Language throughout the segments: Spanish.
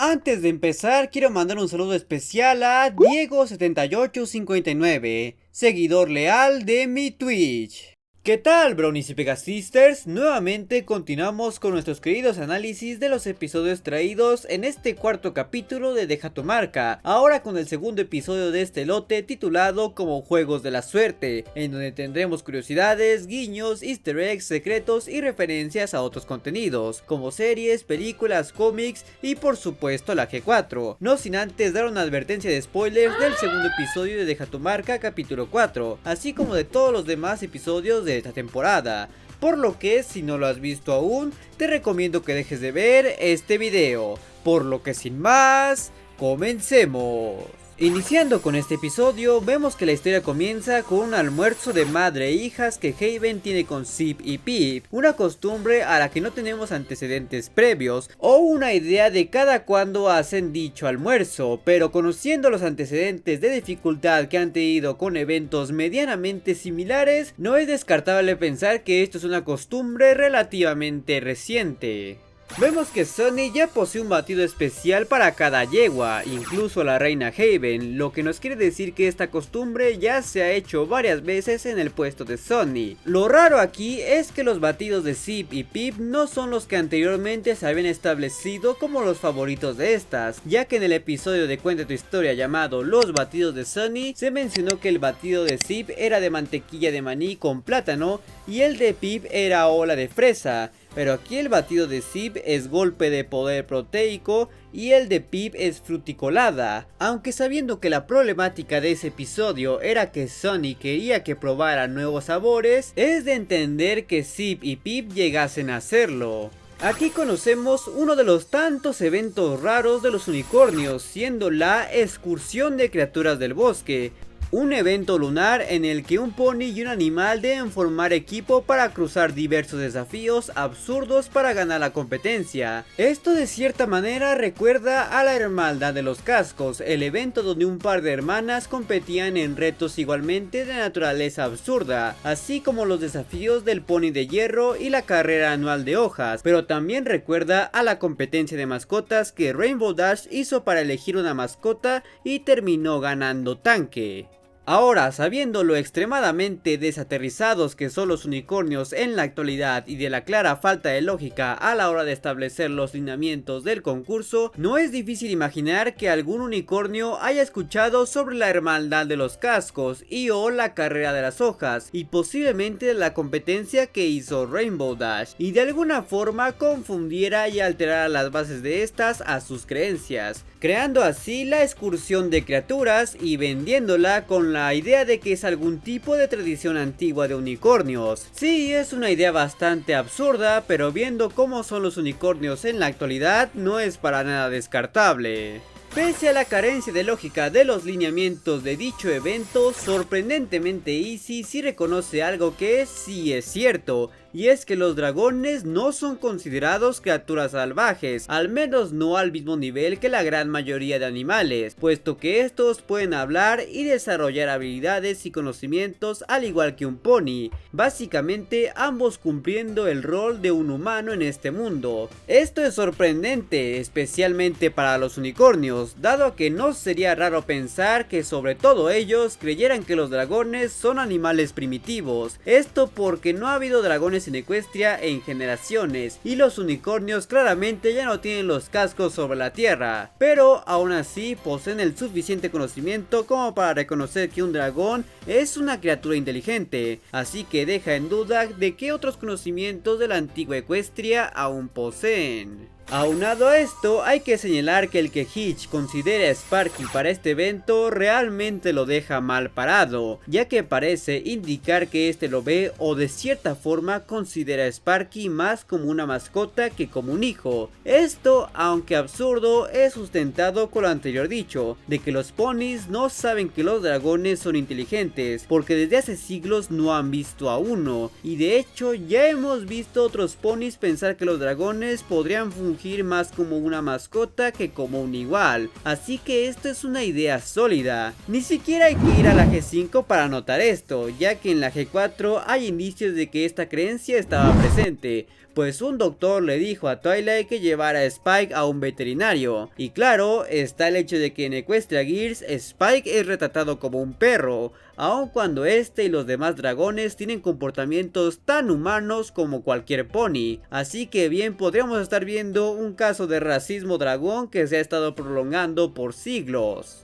Antes de empezar, quiero mandar un saludo especial a Diego7859, seguidor leal de mi Twitch. ¿Qué tal, Brownies y Pegasisters? Nuevamente continuamos con nuestros queridos análisis de los episodios traídos en este cuarto capítulo de Deja tu marca, ahora con el segundo episodio de este lote titulado como Juegos de la Suerte, en donde tendremos curiosidades, guiños, easter eggs, secretos y referencias a otros contenidos, como series, películas, cómics y por supuesto la G4, no sin antes dar una advertencia de spoilers del segundo episodio de Deja tu marca capítulo 4, así como de todos los demás episodios de esta temporada, por lo que si no lo has visto aún, te recomiendo que dejes de ver este video, por lo que sin más, comencemos. Iniciando con este episodio, vemos que la historia comienza con un almuerzo de madre e hijas que Haven tiene con Zip y Pip, una costumbre a la que no tenemos antecedentes previos o una idea de cada cuándo hacen dicho almuerzo, pero conociendo los antecedentes de dificultad que han tenido con eventos medianamente similares, no es descartable pensar que esto es una costumbre relativamente reciente. Vemos que Sunny ya posee un batido especial para cada yegua, incluso la reina Haven, lo que nos quiere decir que esta costumbre ya se ha hecho varias veces en el puesto de Sunny. Lo raro aquí es que los batidos de Zip y Pip no son los que anteriormente se habían establecido como los favoritos de estas, ya que en el episodio de Cuenta tu historia llamado Los batidos de Sunny se mencionó que el batido de Zip era de mantequilla de maní con plátano y el de Pip era ola de fresa. Pero aquí el batido de Zip es golpe de poder proteico y el de Pip es fruticolada, aunque sabiendo que la problemática de ese episodio era que Sunny quería que probara nuevos sabores, es de entender que Zip y Pip llegasen a hacerlo. Aquí conocemos uno de los tantos eventos raros de los unicornios, siendo la excursión de criaturas del bosque. Un evento lunar en el que un pony y un animal deben formar equipo para cruzar diversos desafíos absurdos para ganar la competencia. Esto de cierta manera recuerda a la Hermandad de los Cascos, el evento donde un par de hermanas competían en retos igualmente de naturaleza absurda, así como los desafíos del pony de hierro y la carrera anual de hojas, pero también recuerda a la competencia de mascotas que Rainbow Dash hizo para elegir una mascota y terminó ganando Tanque. Ahora, sabiendo lo extremadamente desaterrizados que son los unicornios en la actualidad y de la clara falta de lógica a la hora de establecer los lineamientos del concurso, no es difícil imaginar que algún unicornio haya escuchado sobre la Hermandad de los Cascos y o la carrera de las hojas y posiblemente la competencia que hizo Rainbow Dash y de alguna forma confundiera y alterara las bases de estas a sus creencias, creando así la excursión de criaturas y vendiéndola con la idea de que es algún tipo de tradición antigua de unicornios. Sí, es una idea bastante absurda, pero viendo cómo son los unicornios en la actualidad, no es para nada descartable. Pese a la carencia de lógica de los lineamientos de dicho evento, sorprendentemente Easy sí reconoce algo que sí es cierto, y es que los dragones no son considerados criaturas salvajes, al menos no al mismo nivel que la gran mayoría de animales, puesto que estos pueden hablar y desarrollar habilidades y conocimientos al igual que un pony, básicamente ambos cumpliendo el rol de un humano en este mundo. Esto es sorprendente, especialmente para los unicornios, dado que no sería raro pensar que sobre todo ellos creyeran que los dragones son animales primitivos, esto porque no ha habido dragones en Equestria en generaciones y los unicornios claramente ya no tienen los cascos sobre la tierra, pero aún así poseen el suficiente conocimiento como para reconocer que un dragón es una criatura inteligente, así que deja en duda de qué otros conocimientos de la antigua Equestria aún poseen. Aunado a esto, hay que señalar que el que Hitch considera a Sparky para este evento realmente lo deja mal parado, ya que parece indicar que este lo ve o de cierta forma considera a Sparky más como una mascota que como un hijo. Esto, aunque absurdo, es sustentado con lo anterior dicho, de que los ponis no saben que los dragones son inteligentes, porque desde hace siglos no han visto a uno, y de hecho ya hemos visto otros ponis pensar que los dragones podrían fungir fungir más como una mascota que como un igual, así que esto es una idea sólida. Ni siquiera hay que ir a la G5 para notar esto, ya que en la G4 hay indicios de que esta creencia estaba presente, pues un doctor le dijo a Twilight que llevara a Spike a un veterinario. Y claro, está el hecho de que en Equestria Girls Spike es retratado como un perro, aun cuando este y los demás dragones tienen comportamientos tan humanos como cualquier pony. Así que bien podríamos estar viendo un caso de racismo dragón que se ha estado prolongando por siglos.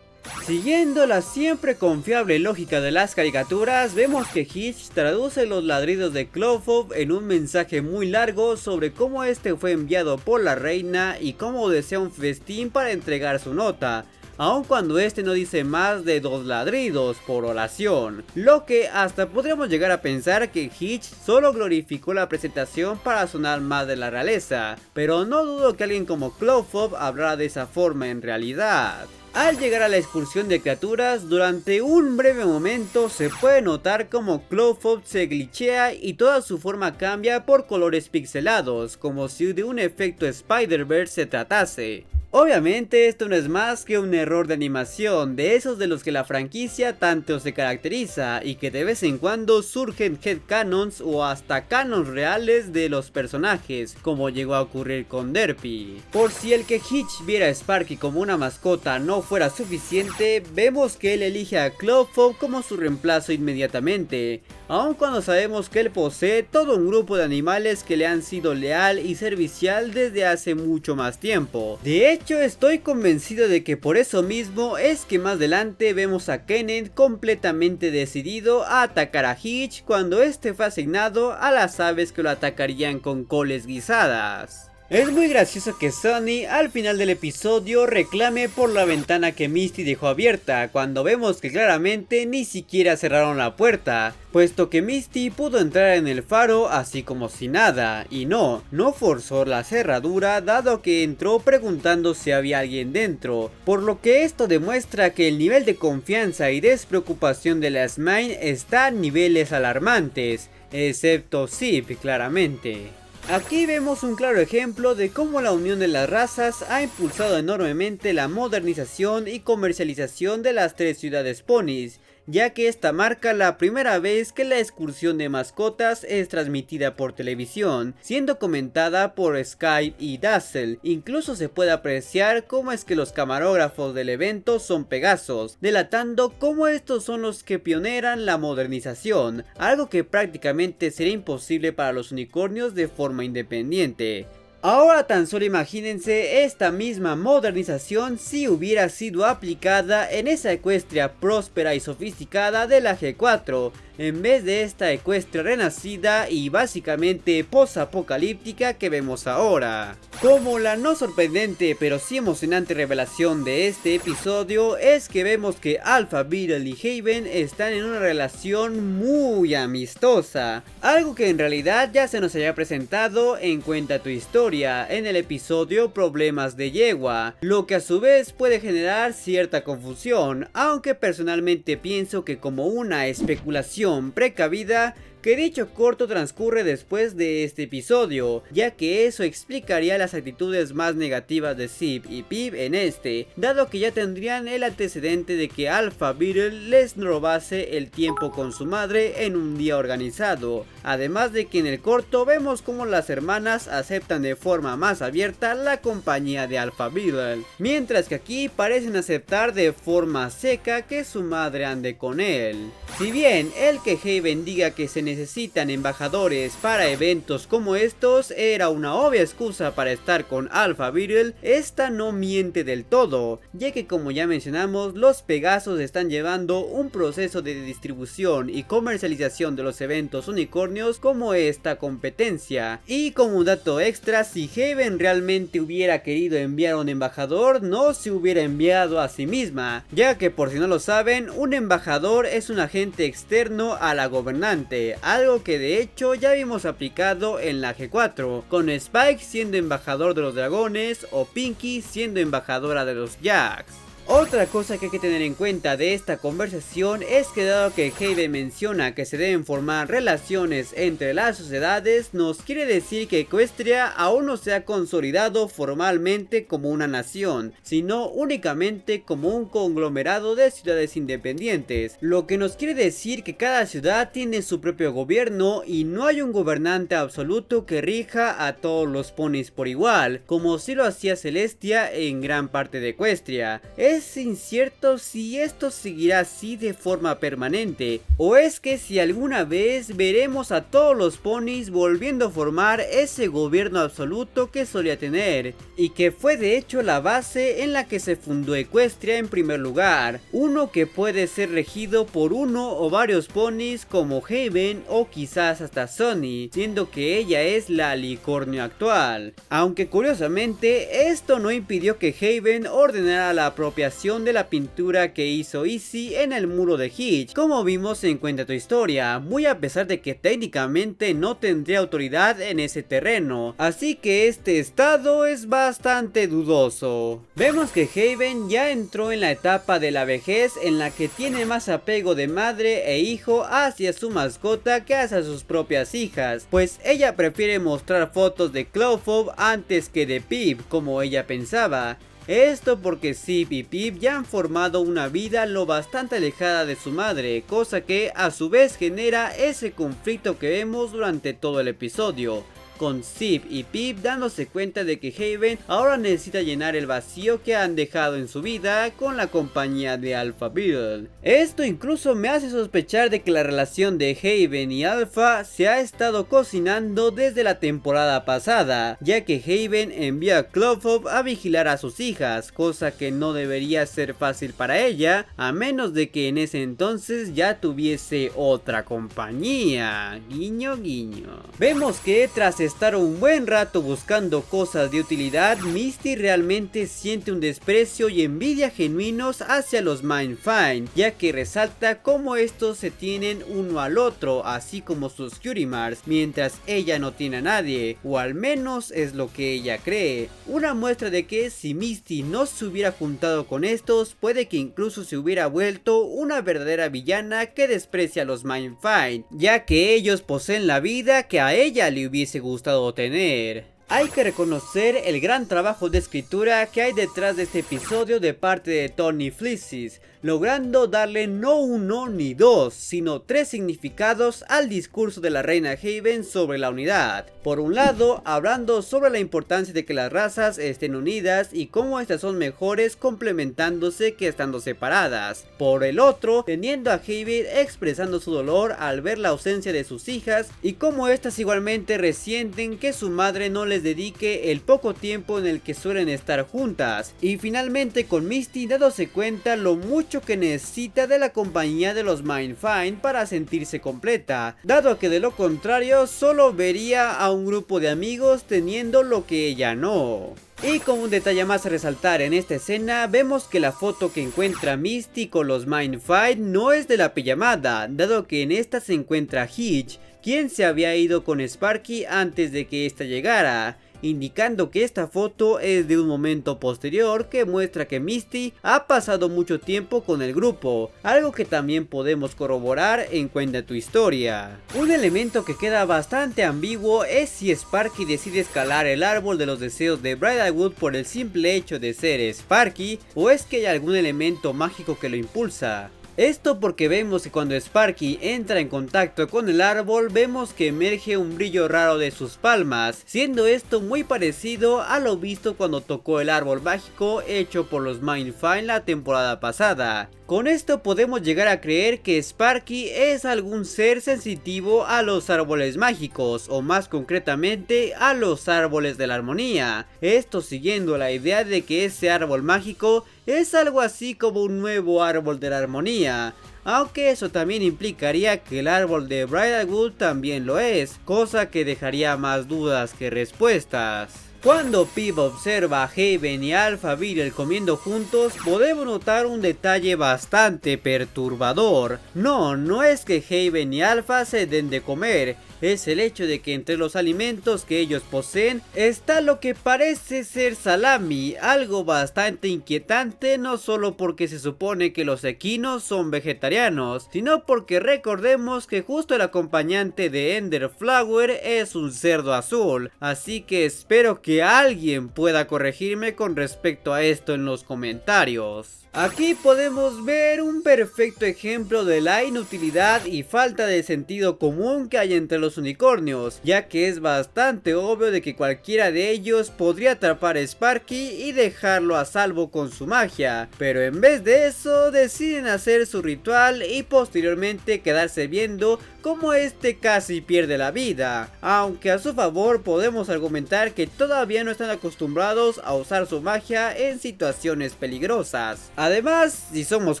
Siguiendo la siempre confiable lógica de las caricaturas, vemos que Hitch traduce los ladridos de Klowfob en un mensaje muy largo sobre cómo este fue enviado por la reina y cómo desea un festín para entregar su nota, aun cuando este no dice más de 2 ladridos por oración, lo que hasta podríamos llegar a pensar que Hitch solo glorificó la presentación para sonar más de la realeza, pero no dudo que alguien como Klowfob hablara de esa forma en realidad. Al llegar a la excursión de criaturas, durante un breve momento se puede notar como Klowfob se glitchea y toda su forma cambia por colores pixelados, como si de un efecto Spider-Verse se tratase. Obviamente esto no es más que un error de animación, de esos de los que la franquicia tanto se caracteriza y que de vez en cuando surgen headcanons o hasta canons reales de los personajes, como llegó a ocurrir con Derpy. Por si el que Hitch viera a Sparky como una mascota no fuera suficiente, vemos que él elige a Klowfob como su reemplazo inmediatamente, aun cuando sabemos que él posee todo un grupo de animales que le han sido leal y servicial desde hace mucho más tiempo. De hecho, estoy convencido de que por eso mismo es que más adelante vemos a Kenneth completamente decidido a atacar a Hitch cuando este fue asignado a las aves que lo atacarían con coles guisadas. Es muy gracioso que Sunny al final del episodio reclame por la ventana que Misty dejó abierta, cuando vemos que claramente ni siquiera cerraron la puerta, puesto que Misty pudo entrar en el faro así como si nada, y no forzó la cerradura dado que entró preguntando si había alguien dentro, por lo que esto demuestra que el nivel de confianza y despreocupación de la Smain está a niveles alarmantes, excepto Zip claramente. Aquí vemos un claro ejemplo de cómo la unión de las razas ha impulsado enormemente la modernización y comercialización de las 3 ciudades ponis, ya que esta marca la primera vez que la excursión de mascotas es transmitida por televisión, siendo comentada por Skype y Dazzle. Incluso se puede apreciar cómo es que los camarógrafos del evento son Pegasos, delatando cómo estos son los que pioneran la modernización, algo que prácticamente sería imposible para los unicornios de forma independiente. Ahora tan solo imagínense esta misma modernización si hubiera sido aplicada en esa Equestria próspera y sofisticada de la G4, en vez de esta Equestria renacida y básicamente post-apocalíptica que vemos ahora. Como la no sorprendente pero sí emocionante revelación de este episodio es que vemos que Alpha, Beetle y Haven están en una relación muy amistosa, algo que en realidad ya se nos había presentado en Cuenta tu historia en el episodio Problemas de Yegua, lo que a su vez puede generar cierta confusión, aunque personalmente pienso que como una especulación precavida, que dicho corto transcurre después de este episodio, ya que eso explicaría las actitudes más negativas de Zip y Pip en este, dado que ya tendrían el antecedente de que Alpha Beetle les robase el tiempo con su madre en un día organizado, además de que en el corto vemos como las hermanas aceptan de forma más abierta la compañía de Alpha Beetle, mientras que aquí parecen aceptar de forma seca que su madre ande con él. Si bien el que Haven diga que se necesitan embajadores para eventos como estos era una obvia excusa para estar con Alpha Beetle, esta no miente del todo, ya que como ya mencionamos, los Pegasos están llevando un proceso de distribución y comercialización de los eventos unicornios como esta competencia. Y como un dato extra, si Haven realmente hubiera querido enviar a un embajador, no se hubiera enviado a sí misma, ya que por si no lo saben, un embajador es un agente externo a la gobernante, algo que de hecho ya vimos aplicado en la G4, con Spike siendo embajador de los dragones o Pinkie siendo embajadora de los Jacks. Otra cosa que hay que tener en cuenta de esta conversación es que dado que Haven menciona que se deben formar relaciones entre las sociedades, nos quiere decir que Equestria aún no se ha consolidado formalmente como una nación, sino únicamente como un conglomerado de ciudades independientes, lo que nos quiere decir que cada ciudad tiene su propio gobierno y no hay un gobernante absoluto que rija a todos los ponis por igual, como si lo hacía Celestia en gran parte de Equestria. Es incierto si esto seguirá así de forma permanente, o es que si alguna vez veremos a todos los ponis volviendo a formar ese gobierno absoluto que solía tener, y que fue de hecho la base en la que se fundó Equestria en primer lugar, uno que puede ser regido por uno o varios ponis como Haven o quizás hasta Sunny, siendo que ella es la Licornio actual, aunque curiosamente esto no impidió que Haven ordenara la apropiación de la pintura que hizo Izzy en el muro de Hitch, como vimos en Cuenta tu Historia, muy a pesar de que técnicamente no tendría autoridad en ese terreno, así que este estado es bastante dudoso. Vemos que Haven ya entró en la etapa de la vejez en la que tiene más apego de madre e hijo hacia su mascota que hacia sus propias hijas, pues ella prefiere mostrar fotos de Clofop antes que de Pip, como ella pensaba. Esto porque Ziv y Pip ya han formado una vida lo bastante alejada de su madre, cosa que a su vez genera ese conflicto que vemos durante todo el episodio, con Ziv y Pip dándose cuenta de que Haven ahora necesita llenar el vacío que han dejado en su vida con la compañía de Alpha Beetle. Esto incluso me hace sospechar de que la relación de Haven y Alpha se ha estado cocinando desde la temporada pasada, ya que Haven envió a Clofop a vigilar a sus hijas, cosa que no debería ser fácil para ella, a menos de que en ese entonces ya tuviese otra compañía. Guiño guiño. Vemos que tras estar un buen rato buscando cosas de utilidad, Misty realmente siente un desprecio y envidia genuinos hacia los Mindfind, ya que resalta cómo estos se tienen uno al otro, así como sus Curimars, mientras ella no tiene a nadie, o al menos es lo que ella cree. Una muestra de que si Misty no se hubiera juntado con estos, puede que incluso se hubiera vuelto una verdadera villana que desprecia a los Mindfind, ya que ellos poseen la vida que a ella le hubiese gustado tener. Hay que reconocer el gran trabajo de escritura que hay detrás de este episodio de parte de Tony Fleecis, logrando darle no uno ni dos, sino tres significados al discurso de la reina Haven sobre la unidad. Por un lado, hablando sobre la importancia de que las razas estén unidas y cómo estas son mejores complementándose que estando separadas. Por el otro, teniendo a Haven expresando su dolor al ver la ausencia de sus hijas y cómo estas igualmente resienten que su madre no les dedique el poco tiempo en el que suelen estar juntas. Y finalmente con Misty dándose cuenta lo mucho que necesita de la compañía de los Mindfind para sentirse completa, dado que de lo contrario solo vería a un grupo de amigos teniendo lo que ella no. Y como un detalle más a resaltar en esta escena, vemos que la foto que encuentra Misty con los Mindfind no es de la pijamada, dado que en esta se encuentra Hitch, quien se había ido con Sparky antes de que esta llegara, indicando que esta foto es de un momento posterior que muestra que Misty ha pasado mucho tiempo con el grupo, algo que también podemos corroborar en Cuenta tu Historia. Un elemento que queda bastante ambiguo es si Sparky decide escalar el árbol de los deseos de Bridalwood por el simple hecho de ser Sparky, o es que hay algún elemento mágico que lo impulsa. Esto porque vemos que cuando Sparky entra en contacto con el árbol, vemos que emerge un brillo raro de sus palmas, siendo esto muy parecido a lo visto cuando tocó el árbol mágico hecho por los Mindfind la temporada pasada. Con esto podemos llegar a creer que Sparky es algún ser sensitivo a los árboles mágicos, o más concretamente a los árboles de la armonía. Esto siguiendo la idea de que ese árbol mágico es algo así como un nuevo árbol de la armonía. Aunque eso también implicaría que el árbol de Bridalwood también lo es, cosa que dejaría más dudas que respuestas. Cuando Pip observa a Haven y Alpha Viril comiendo juntos, podemos notar un detalle bastante perturbador. No es que Haven y Alpha se den de comer, es el hecho de que entre los alimentos que ellos poseen está lo que parece ser salami, algo bastante inquietante, no solo porque se supone que los equinos son vegetarianos, sino porque recordemos que justo el acompañante de Ender Flower es un cerdo azul, así que espero que alguien pueda corregirme con respecto a esto en los comentarios. Aquí podemos ver un perfecto ejemplo de la inutilidad y falta de sentido común que hay entre los unicornios, ya que es bastante obvio de que cualquiera de ellos podría atrapar a Sparky y dejarlo a salvo con su magia, pero en vez de eso deciden hacer su ritual y posteriormente quedarse viendo cómo este casi pierde la vida, aunque a su favor podemos argumentar que todavía no están acostumbrados a usar su magia en situaciones peligrosas. Además, si somos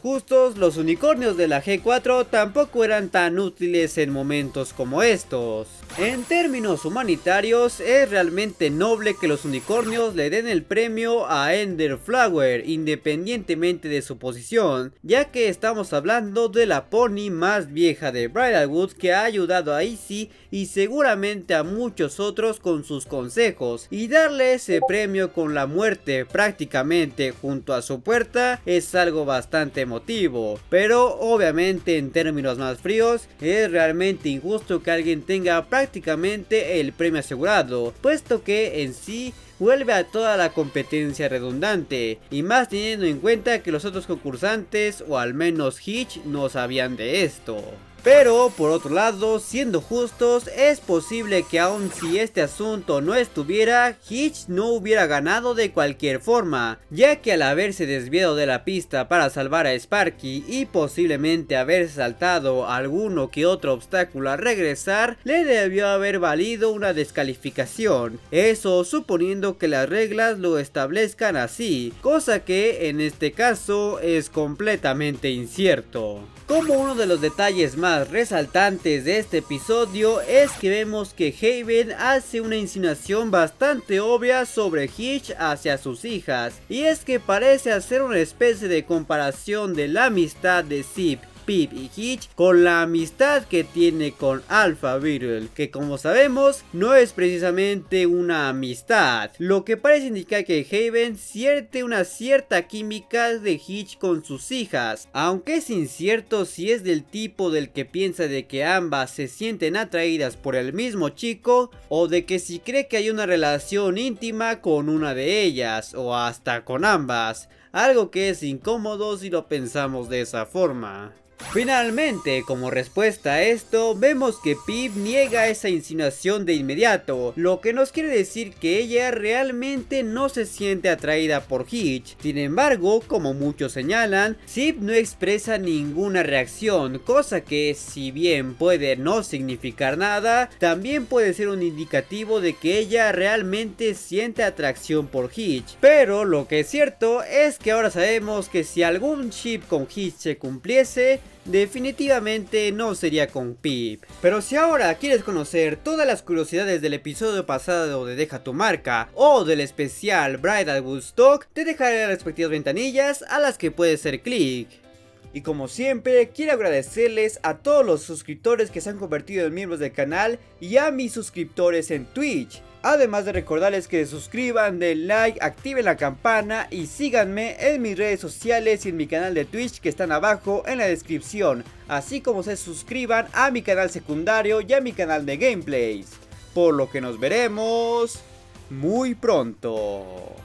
justos, los unicornios de la G4 tampoco eran tan útiles en momentos como estos. En términos humanitarios, es realmente noble que los unicornios le den el premio a Ender Flower, independientemente de su posición, ya que estamos hablando de la pony más vieja de Bridalwood que ha ayudado a Izzy y seguramente a muchos otros con sus consejos, y darle ese premio con la muerte prácticamente junto a su puerta es algo bastante emotivo, pero obviamente en términos más fríos es realmente injusto que alguien tenga prácticamente el premio asegurado, puesto que en sí vuelve a toda la competencia redundante, y más teniendo en cuenta que los otros concursantes, o al menos Hitch, no sabían de esto. Pero por otro lado, siendo justos, es posible que aun si este asunto no estuviera, Hitch no hubiera ganado de cualquier forma, ya que al haberse desviado de la pista para salvar a Sparky y posiblemente haber saltado alguno que otro obstáculo al regresar, le debió haber valido una descalificación, eso suponiendo que las reglas lo establezcan así, cosa que en este caso es completamente incierto. Como uno de los detalles más resaltantes de este episodio es que vemos que Haven hace una insinuación bastante obvia sobre Hitch hacia sus hijas, y es que parece hacer una especie de comparación de la amistad de Zip, Pip y Hitch con la amistad que tiene con Alpha Viril, que como sabemos no es precisamente una amistad, lo que parece indicar que Haven siente una cierta química de Hitch con sus hijas, aunque es incierto si es del tipo del que piensa de que ambas se sienten atraídas por el mismo chico, o de que si cree que hay una relación íntima con una de ellas, o hasta con ambas, algo que es incómodo si lo pensamos de esa forma. Finalmente, como respuesta a esto, vemos que Pip niega esa insinuación de inmediato, lo que nos quiere decir que ella realmente no se siente atraída por Hitch. Sin embargo, como muchos señalan, Zip no expresa ninguna reacción, cosa que si bien puede no significar nada, también puede ser un indicativo de que ella realmente siente atracción por Hitch. Pero lo que es cierto es que ahora sabemos que si algún ship con Hitch se cumpliese, definitivamente no sería con Pip. Pero si ahora quieres conocer todas las curiosidades del episodio pasado de Deja tu marca o del especial Bridalwood Stock, te dejaré las respectivas ventanillas a las que puedes hacer clic. Y como siempre, quiero agradecerles a todos los suscriptores que se han convertido en miembros del canal y a mis suscriptores en Twitch. Además de recordarles que se suscriban, den like, activen la campana y síganme en mis redes sociales y en mi canal de Twitch que están abajo en la descripción, así como se suscriban a mi canal secundario y a mi canal de gameplays. Por lo que nos veremos muy pronto.